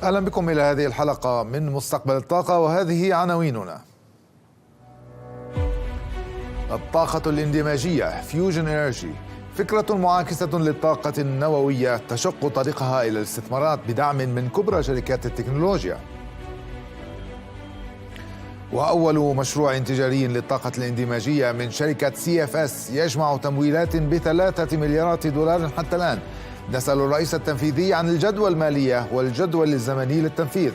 أهلا بكم إلى هذه الحلقة من مستقبل الطاقة، وهذه عناويننا. الطاقة الاندماجية فيوجن انرجي، فكرة معاكسة للطاقة النووية تشق طريقها إلى الاستثمارات بدعم من كبرى شركات التكنولوجيا. وأول مشروع تجاري للطاقة الاندماجية من شركة CFS يجمع تمويلات ب3 مليارات دولار حتى الآن. نسأل الرئيس التنفيذي عن الجدوى المالية والجدول الزمني للتنفيذ.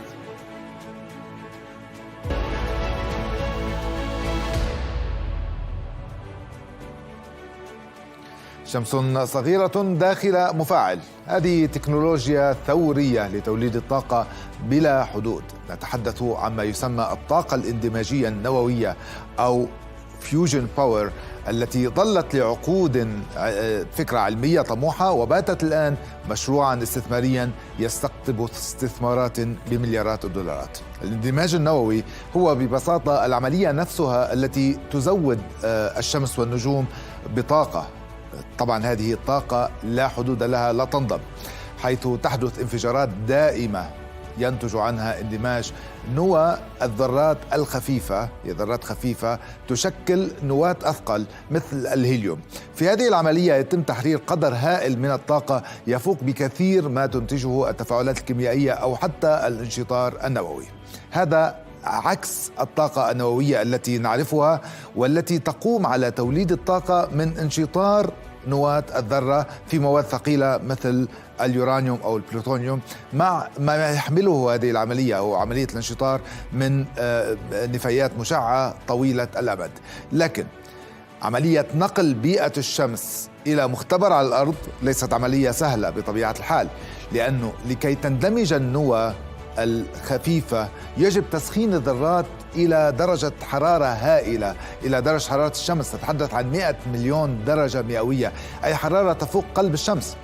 شمس صغيرة داخل مفاعل، هذه تكنولوجيا ثورية لتوليد الطاقة بلا حدود. نتحدث عما يسمى الطاقة الاندماجية النووية أو فيوجن باور، التي ظلت لعقود فكرة علمية طموحة وباتت الآن مشروعا استثماريا يستقطب استثمارات بمليارات الدولارات. الاندماج النووي هو ببساطة العملية نفسها التي تزود الشمس والنجوم بطاقة. طبعا هذه الطاقة لا حدود لها، لا تنضب، حيث تحدث انفجارات دائمة ينتج عنها اندماج نوى الذرات الخفيفة. هي ذرات خفيفة تشكل نواة أثقل مثل الهيليوم. في هذه العملية يتم تحرير قدر هائل من الطاقة يفوق بكثير ما تنتجه التفاعلات الكيميائية أو حتى الانشطار النووي. هذا عكس الطاقة النووية التي نعرفها، والتي تقوم على توليد الطاقة من انشطار نواة الذرة في مواد ثقيلة مثل اليورانيوم أو البلوتونيوم، مع ما يحمله هذه العملية هو عملية الانشطار من نفايات مشعة طويلة الأمد. لكن عملية نقل بيئة الشمس إلى مختبر على الأرض ليست عملية سهلة بطبيعة الحال، لأنه لكي تندمج النوى الخفيفة يجب تسخين الذرات إلى درجة حرارة هائلة، إلى درجة حرارة الشمس. نتحدث عن 100 مليون درجة مئوية، أي حرارة تفوق قلب الشمس.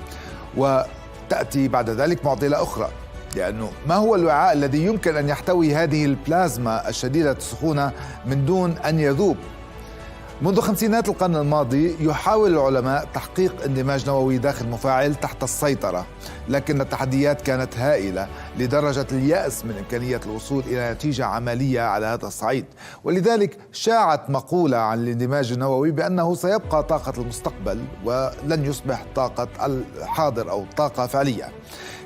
وتأتي بعد ذلك معضلة أخرى، لأنه ما هو الوعاء الذي يمكن أن يحتوي هذه البلازما الشديدة السخونة من دون أن يذوب؟ منذ خمسينات القرن الماضي يحاول العلماء تحقيق اندماج نووي داخل مفاعل تحت السيطرة، لكن التحديات كانت هائلة لدرجة اليأس من إمكانية الوصول إلى نتيجة عملية على هذا الصعيد. ولذلك شاعت مقولة عن الاندماج النووي بأنه سيبقى طاقة المستقبل ولن يصبح طاقة الحاضر أو طاقة فعلية.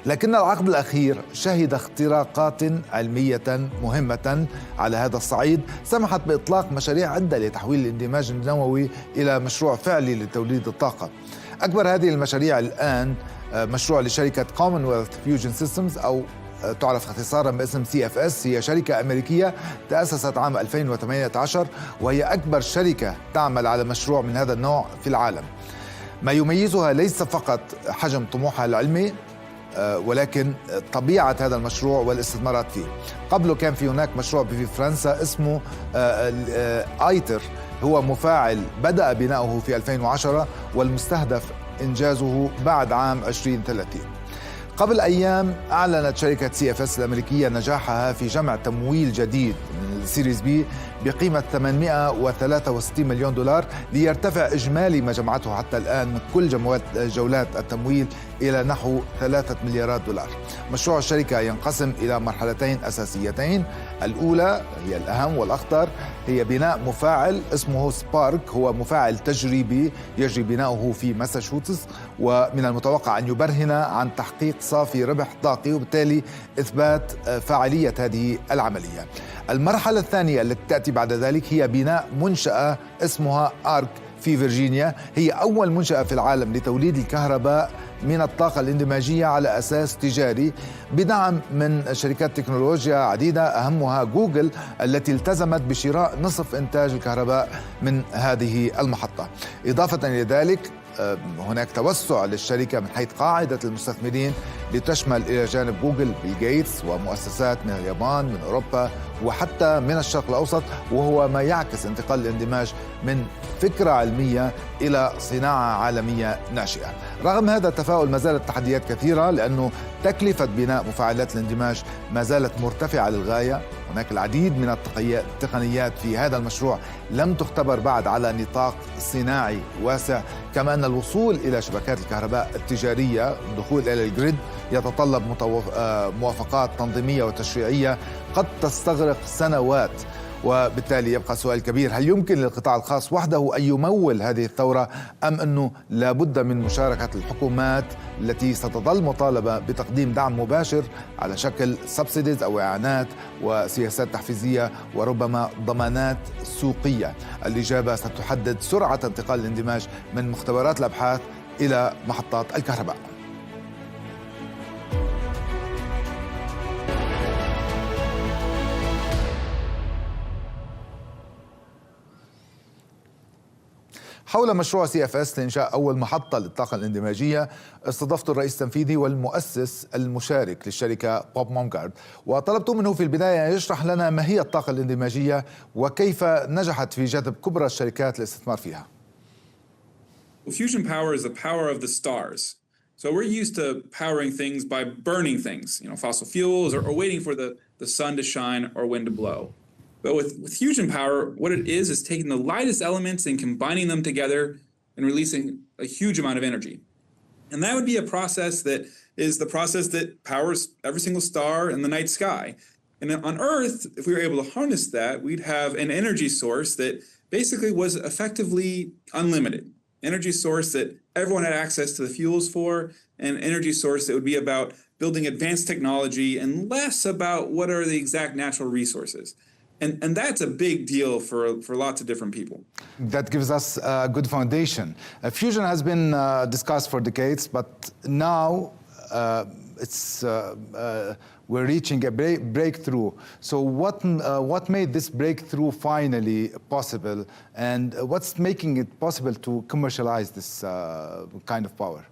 لكن العقد الأخير شهد اختراقات علمية مهمة على هذا الصعيد، سمحت بإطلاق مشاريع عدة لتحويل الاندماج النووي إلى مشروع فعلي لتوليد الطاقة. أكبر هذه المشاريع الآن مشروع لشركة Commonwealth Fusion Systems، أو تعرف اختصارا باسم CFS. هي شركة أمريكية تأسست عام 2018، وهي أكبر شركة تعمل على مشروع من هذا النوع في العالم. ما يميزها ليس فقط حجم طموحها العلمي، ولكن طبيعة هذا المشروع والاستثمارات فيه. قبله كان في هناك مشروع في فرنسا اسمه آيتر، هو مفاعل بدأ بناؤه في 2010 والمستهدف إنجازه بعد عام 2030. قبل أيام أعلنت شركة CFS الأمريكية نجاحها في جمع تمويل جديد من السيريز بي بقيمة 863 مليون دولار، ليرتفع إجمالي ما جمعته حتى الآن من كل جولات التمويل إلى نحو 3 مليارات دولار. مشروع الشركة ينقسم إلى مرحلتين أساسيتين. الأولى هي الأهم والأخطر، هي بناء مفاعل اسمه سبارك، هو مفاعل تجريبي يجري بناؤه في ماساتشوستس، ومن المتوقع أن يبرهن عن تحقيق صافي ربح طاقي وبالتالي إثبات فاعلية هذه العملية. المرحلة الثانية التي تأتي بعد ذلك هي بناء منشأة اسمها آرك في فيرجينيا، هي أول منشأة في العالم لتوليد الكهرباء من الطاقة الاندماجية على أساس تجاري، بدعم من شركات تكنولوجيا عديدة أهمها جوجل، التي التزمت بشراء نصف إنتاج الكهرباء من هذه المحطة. إضافة إلى ذلك هناك توسع للشركة من حيث قاعدة المستثمرين لتشمل إلى جانب جوجل بيل جيتس ومؤسسات من اليابان، من أوروبا، وحتى من الشرق الأوسط، وهو ما يعكس انتقال الاندماج من فكرة علمية إلى صناعة عالمية ناشئة. رغم هذا التفاؤل ما زالت تحديات كثيرة، لأنه تكلفة بناء مفاعلات الاندماج ما زالت مرتفعة للغاية. هناك العديد من التقنيات في هذا المشروع لم تختبر بعد على نطاق صناعي واسع، كما أن الوصول إلى شبكات الكهرباء التجارية، الدخول إلى الجريد، يتطلب موافقات تنظيمية وتشريعية قد تستغرق سنوات. وبالتالي يبقى سؤال كبير: هل يمكن للقطاع الخاص وحده أن يمول هذه الثورة، أم أنه لابد من مشاركة الحكومات التي ستظل مطالبة بتقديم دعم مباشر على شكل سبسيديز أو إعانات وسياسات تحفيزية وربما ضمانات سوقية؟ الإجابة ستحدد سرعة انتقال الاندماج من مختبرات الأبحاث إلى محطات الكهرباء. حول مشروع CFS لإنشاء أول محطة للطاقة الاندماجية استضفت الرئيس التنفيذي والمؤسس المشارك للشركة بوب مونغارد، وطلبت منه في البداية أن يشرح لنا ما هي الطاقة الاندماجية وكيف نجحت في جذب كبرى الشركات للاستثمار فيها. Fusion power is the power of the stars. So we're used to powering things by burning things, fossil fuels, or waiting for the sun to shine or wind to blow. But with fusion power, what it is taking the lightest elements and combining them together and releasing a huge amount of energy. And that would be a process that is the process that powers every single star in the night sky. And on Earth, if we were able to harness that, we'd have an energy source that basically was effectively unlimited. Energy source that everyone had access to the fuels for, an energy source that would be about building advanced technology and less about what are the exact natural resources. And that's a big deal for lots of different people. That gives us a good foundation. Fusion has been discussed for decades, but now we're reaching a breakthrough. So what made this breakthrough finally possible, and what's making it possible to commercialize this kind of power?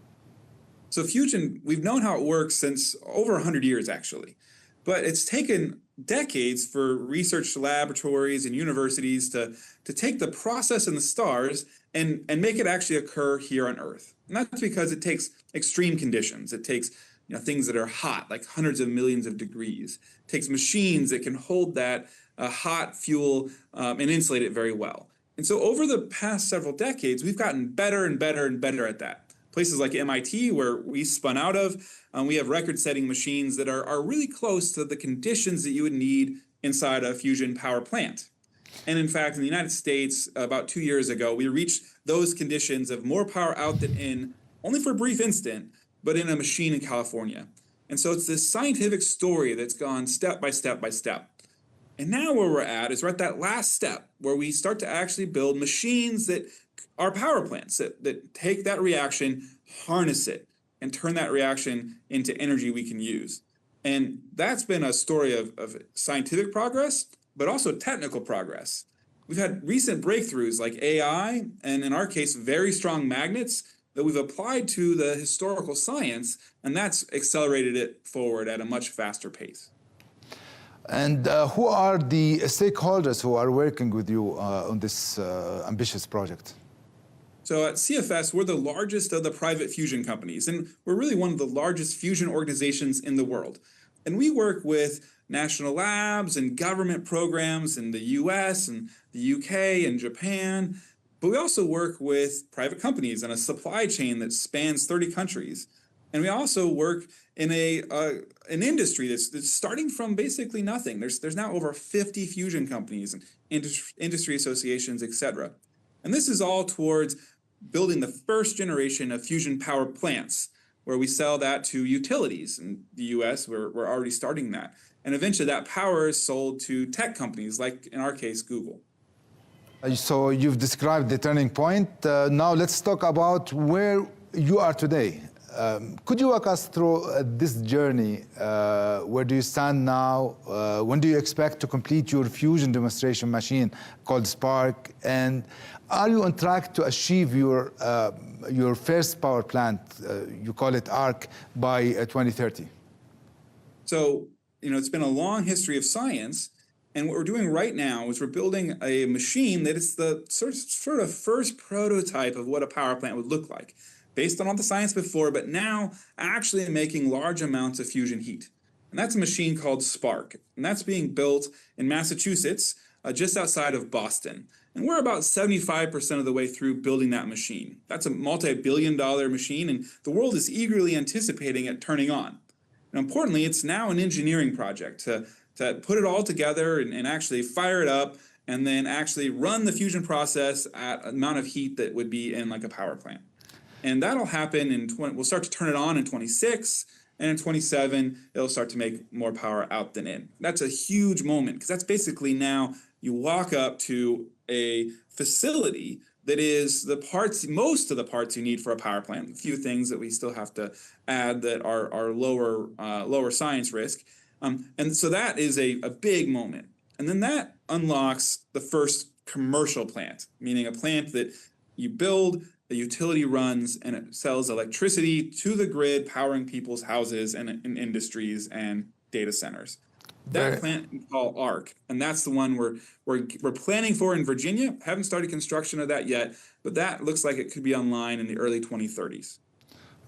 So fusion, we've known how it works since over 100 years, actually. But it's taken decades for research laboratories and universities to take the process in the stars and make it actually occur here on Earth. And that's because it takes extreme conditions. It takes things that are hot, like hundreds of millions of degrees. It takes machines that can hold that hot fuel and insulate it very well. And so over the past several decades, we've gotten better and better and better at that. Places like MIT, where we spun out of, we have record-setting machines that are really close to the conditions that you would need inside a fusion power plant. And in fact, in the United States, about 2 years ago, we reached those conditions of more power out than in, only for a brief instant, but in a machine in California. And so it's this scientific story that's gone step by step by step. And now where we're at is we're at that last step where we start to actually build machines that are power plants that take that reaction, harness it, and turn that reaction into energy we can use. And that's been a story of scientific progress, but also technical progress. We've had recent breakthroughs like AI, and in our case, very strong magnets that we've applied to the historical science, and that's accelerated it forward at a much faster pace. And who are the stakeholders who are working with you on this ambitious project? So at CFS, we're the largest of the private fusion companies, and we're really one of the largest fusion organizations in the world. And we work with national labs and government programs in the US and the UK and Japan, but we also work with private companies and a supply chain that spans 30 countries. And we also work in an industry that's starting from basically nothing. There's now over 50 fusion companies and industry associations, et cetera. And this is all towards building the first generation of fusion power plants, where we sell that to utilities. In the US, we're already starting that. And eventually that power is sold to tech companies, like in our case, Google. So you've described the turning point. Now let's talk about where you are today. Could you walk us through this journey? Where do you stand now? When do you expect to complete your fusion demonstration machine called Spark? And are you on track to achieve your first power plant, you call it ARC, by 2030? So, it's been a long history of science. And what we're doing right now is we're building a machine that is the sort of first prototype of what a power plant would look like. based on all the science before, but now actually making large amounts of fusion heat. And that's a machine called Spark. And that's being built in Massachusetts, just outside of Boston. And we're about 75% of the way through building that machine. That's a multi-billion-dollar machine, and the world is eagerly anticipating it turning on. And importantly, it's now an engineering project to put it all together and actually fire it up and then actually run the fusion process at an amount of heat that would be in like a power plant. And that'll happen we'll start to turn it on in 26, and in 27, it'll start to make more power out than in. That's a huge moment, because that's basically now you walk up to a facility that is most of the parts you need for a power plant. A few things that we still have to add that are lower science risk. And so that is a big moment. And then that unlocks the first commercial plant, meaning a plant that you build, the utility runs, and it sells electricity to the grid, powering people's houses and industries and data centers. That plant we call ARC, and that's the one we're planning for in Virginia. Haven't started construction of that yet, but that looks like it could be online in the early 2030s.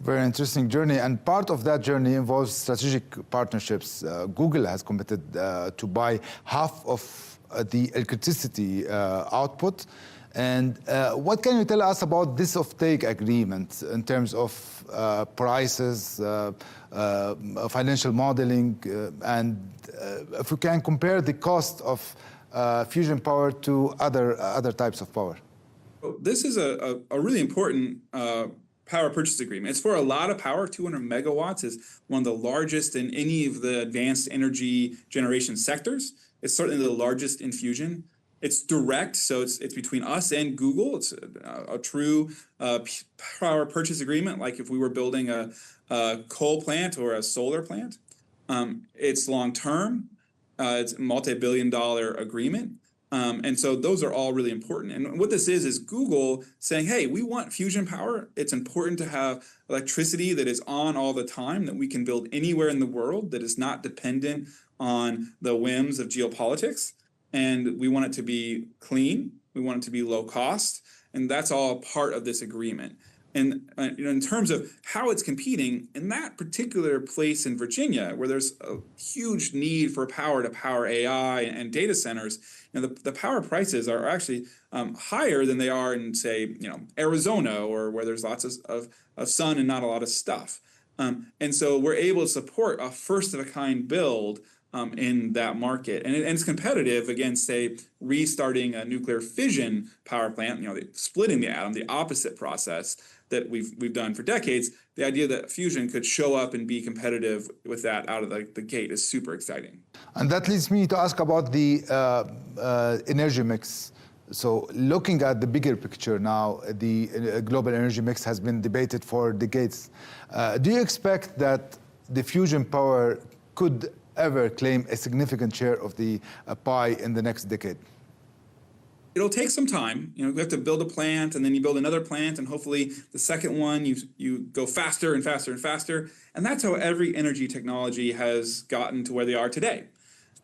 Very interesting journey, and part of that journey involves strategic partnerships. Google has committed to buy half of the electricity output. And what can you tell us about this offtake agreement in terms of prices, financial modeling, and if we can compare the cost of fusion power to other types of power? This is a really important power purchase agreement. It's for a lot of power. 200 megawatts is one of the largest in any of the advanced energy generation sectors. It's certainly the largest in fusion. It's direct, so it's between us and Google. It's a true power purchase agreement, like if we were building a coal plant or a solar plant. It's long-term. It's a multi-billion-dollar agreement. And so those are all really important. And what this is Google saying, hey, we want fusion power. It's important to have electricity that is on all the time, that we can build anywhere in the world, that is not dependent on the whims of geopolitics. And we want it to be clean. We want it to be low cost. And that's all part of this agreement. And in terms of how it's competing, in that particular place in Virginia, where there's a huge need for power to power AI and data centers, the power prices are actually higher than they are in, say, Arizona, or where there's lots of sun and not a lot of stuff. And so we're able to support a first-of-a-kind build in that market. And it's competitive against, say, restarting a nuclear fission power plant, splitting the atom, the opposite process that we've done for decades. The idea that fusion could show up and be competitive with that out of the gate is super exciting. And that leads me to ask about the energy mix. So looking at the bigger picture now, the global energy mix has been debated for decades. Do you expect that the fusion power could ever claim a significant share of the pie in the next decade? It'll take some time. We have to build a plant, and then you build another plant, and hopefully the second one you go faster and faster and faster. And that's how every energy technology has gotten to where they are today.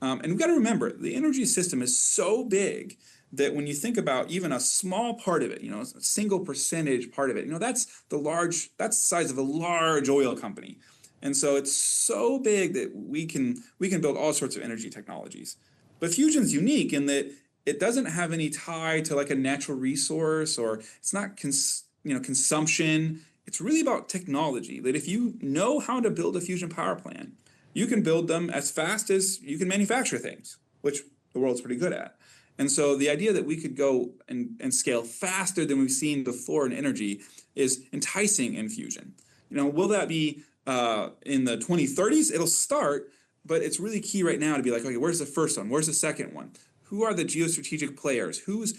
And we've got to remember, the energy system is so big that when you think about even a small part of it, a single percentage part of it, that's the size of a large oil company. And so it's so big that we can build all sorts of energy technologies. But fusion's unique in that it doesn't have any tie to like a natural resource, or it's not consumption. It's really about technology, that if you know how to build a fusion power plant, you can build them as fast as you can manufacture things, which the world's pretty good at. And so the idea that we could go and scale faster than we've seen before in energy is enticing in fusion. Will that be in the 2030s? It'll start, but it's really key right now to be like, okay, where's the first one? Where's the second one? Who are the geostrategic players? Who's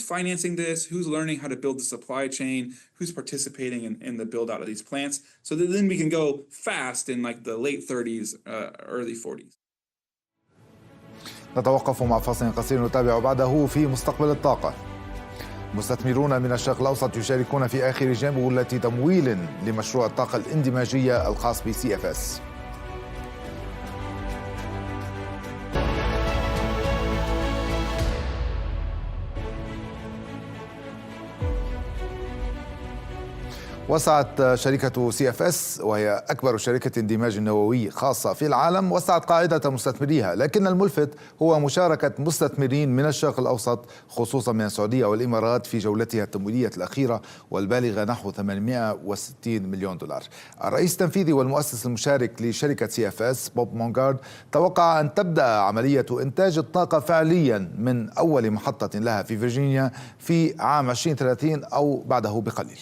financing this? Who's learning how to build the supply chain? Who's participating in the build out of these plants? So that then we can go fast in like the late 30s, early 40s. نتوقف مع فاصل قصير نتابع بعده في مستقبل الطاقة. مستثمرون من الشرق الأوسط يشاركون في آخر جولة تمويل لمشروع الطاقة الاندماجية الخاص بCFS. وسعت شركة CFS وهي أكبر شركة اندماج نووي خاصة في العالم وسعت قاعدة مستثمريها، لكن الملفت هو مشاركة مستثمرين من الشرق الأوسط خصوصا من السعودية والإمارات في جولتها التمويلية الأخيرة والبالغة نحو 860 مليون دولار. الرئيس التنفيذي والمؤسس المشارك لشركة CFS بوب مونغارد توقع أن تبدأ عملية إنتاج الطاقة فعليا من أول محطة لها في فيرجينيا في عام 2030 أو بعده بقليل.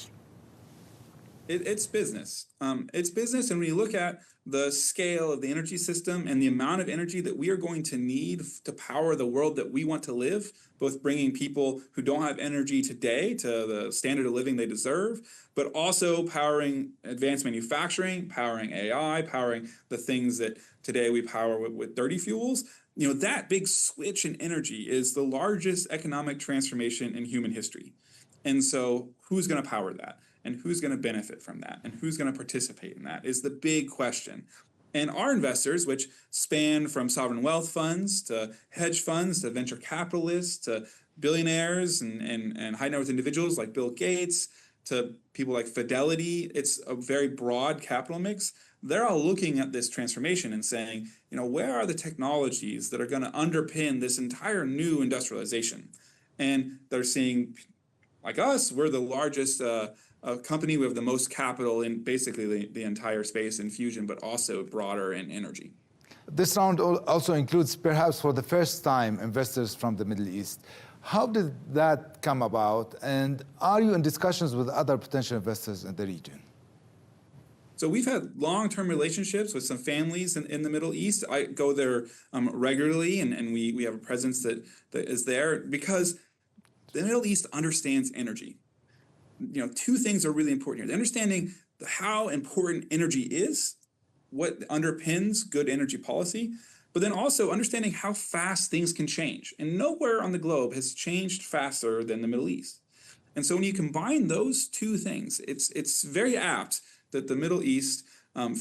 It's business. It's business, and when you look at the scale of the energy system and the amount of energy that we are going to need to power the world that we want to live, both bringing people who don't have energy today to the standard of living they deserve, but also powering advanced manufacturing, powering AI, powering the things that today we power with dirty fuels. You know, that big switch in energy is the largest economic transformation in human history. And so who's going to power that? And who's going to benefit from that? And who's going to participate in that is the big question. And our investors, which span from sovereign wealth funds to hedge funds to venture capitalists to billionaires and high net worth individuals like Bill Gates to people like Fidelity, it's a very broad capital mix. They're all looking at this transformation and saying, you know, where are the technologies that are going to underpin this entire new industrialization? And they're seeing, like us, we're the largest company. We have the most capital in basically the entire space in fusion, but also broader in energy. This round also includes, perhaps for the first time, investors from the Middle East. How did that come about? And are you in discussions with other potential investors in the region? So we've had long-term relationships with some families in the Middle East. I go there regularly, and we have a presence that is there because the Middle East understands energy. You know, two things are really important here. Understanding how important energy is, what underpins good energy policy, but then also understanding how fast things can change. And nowhere on the globe has changed faster than the Middle East. And so when you combine those two things, it's very apt that the Middle East,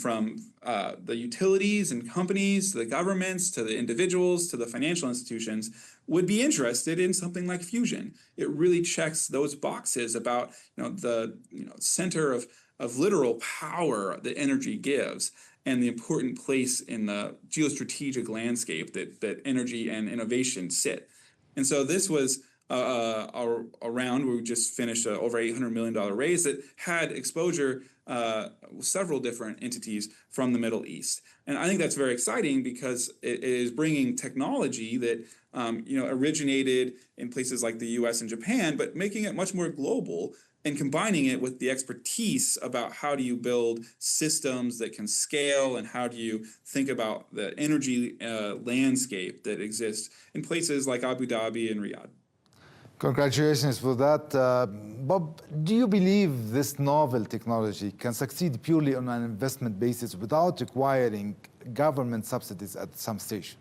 from the utilities and companies, to the governments, to the individuals, to the financial institutions, would be interested in something like fusion. It really checks those boxes about the center of literal power that energy gives and the important place in the geostrategic landscape that energy and innovation sit. And so this was a round where we just finished over $800 million raise that had exposure several different entities from the Middle East. And I think that's very exciting because it is bringing technology that originated in places like the US and Japan, but making it much more global and combining it with the expertise about how do you build systems that can scale and how do you think about the energy landscape that exists in places like Abu Dhabi and Riyadh. Congratulations for that. Bob, do you believe this novel technology can succeed purely on an investment basis without requiring government subsidies at some stage?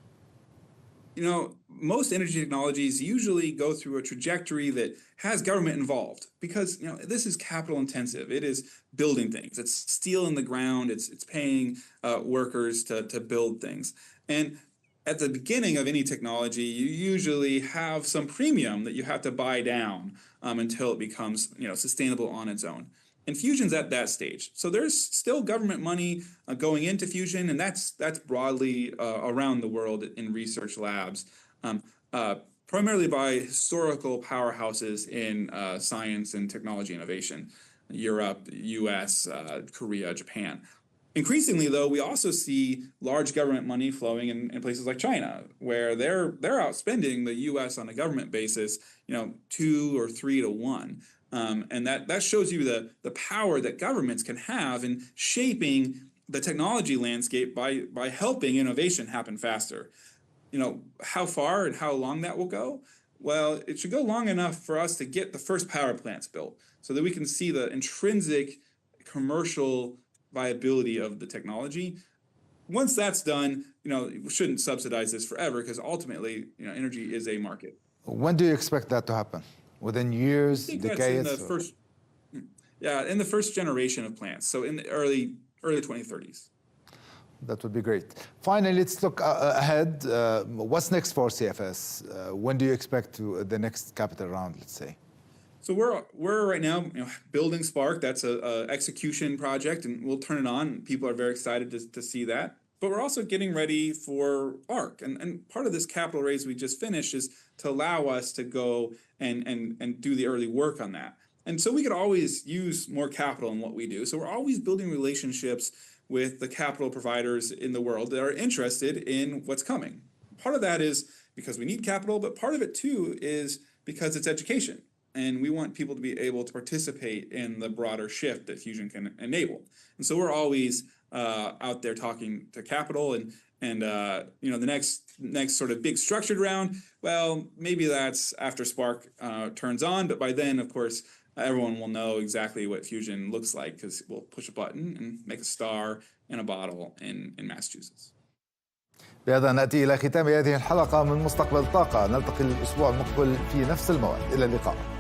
You know, most energy technologies usually go through a trajectory that has government involved because, this is capital intensive. It is building things. It's steel in the ground. It's paying workers to build things. And at the beginning of any technology, you usually have some premium that you have to buy down until it becomes sustainable on its own. And fusion's at that stage. So there's still government money going into fusion, and that's broadly around the world in research labs, primarily by historical powerhouses in science and technology innovation, Europe, US, Korea, Japan. Increasingly, though, we also see large government money flowing in places like China, where they're outspending the U.S. on a government basis, 2 or 3 to 1, and that shows you the power that governments can have in shaping the technology landscape by helping innovation happen faster. How far and how long that will go? Well, it should go long enough for us to get the first power plants built, so that we can see the intrinsic commercial viability of the technology. Once that's done, we shouldn't subsidize this forever because ultimately, energy is a market. When do you expect that to happen? Within years, decades? In the first generation of plants. So in the early 2030s. That would be great. Finally, let's look ahead. What's next for CFS? When do you expect the next capital round, let's say? So we're right now, building Spark. That's a execution project, and we'll turn it on. People are very excited to see that. But we're also getting ready for ARC, and part of this capital raise we just finished is to allow us to go and do the early work on that. And so we could always use more capital in what we do. So we're always building relationships with the capital providers in the world that are interested in what's coming. Part of that is because we need capital, but part of it too is because it's education. And we want people to be able to participate in the broader shift that fusion can enable. And so we're always out there talking to capital, and the next sort of big structured round, well, maybe that's after Spark turns on, but by then, of course, everyone will know exactly what fusion looks like, because we'll push a button and make a star in a bottle in Massachusetts. بهذا نأتي إلى ختام هذه الحلقة من مستقبل طاقة. نلتقي الأسبوع المقبل في نفس الموعد. إلى اللقاء.